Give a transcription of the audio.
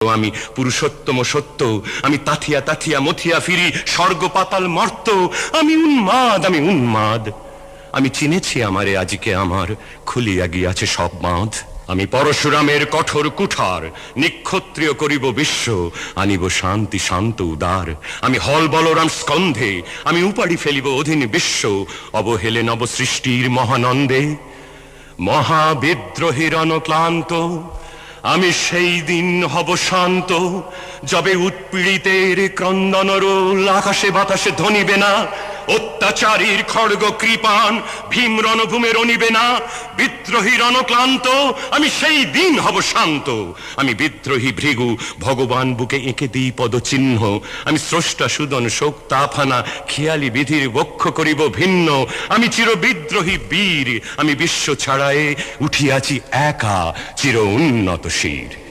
আমি পুরুষোত্তম সত্য, আমি তাথিয়া তাথিয়া মথিয়া ফিরি স্বর্গ পাতাল মর্ত। আমি উন্মাদ, আমি উন্মাদ। আমি চিনেছি আমারে আজকে, আমার খুলিয়া গিয়াছে সব বাঁধ। আমি পরশুরামের কঠোর কুঠার, নিক্ষত্রিয় করিব বিশ্ব, আনিব শান্তি শান্ত উদার। আমি হল বলরাম স্কন্ধে, আমি উপাড়ি ফেলিব অধীন বিশ্ব, অবহেলে নব সৃষ্টির মহানন্দে। মহাবিদ্রোহীর অনক্লান্ত আমি সেই দিন হব শান্ত, যবে উৎপীড়িতের ক্রন্দন রোল আকাশে বাতাসে ধ্বনিবে না, অত্যাচারীর খড়গ কৃপান ভীম রণভূমে রণিবে না। বিদ্রোহীর অনক্লান্ত আমি সেই দিন হব শান্ত। আমি বিদ্রোহী ভৃগু, ভগবান বুকে এঁকে দিই পদচিহ্ন। আমি স্রষ্টা সুদন শোক তাফানা, খেয়ালি বিধির বক্ষ করিব ভিন্ন। আমি চির বিদ্রোহী বীর, আমি বিশ্ব ছাড়ায়ে উঠিয়াছি একা চির উন্নত শির।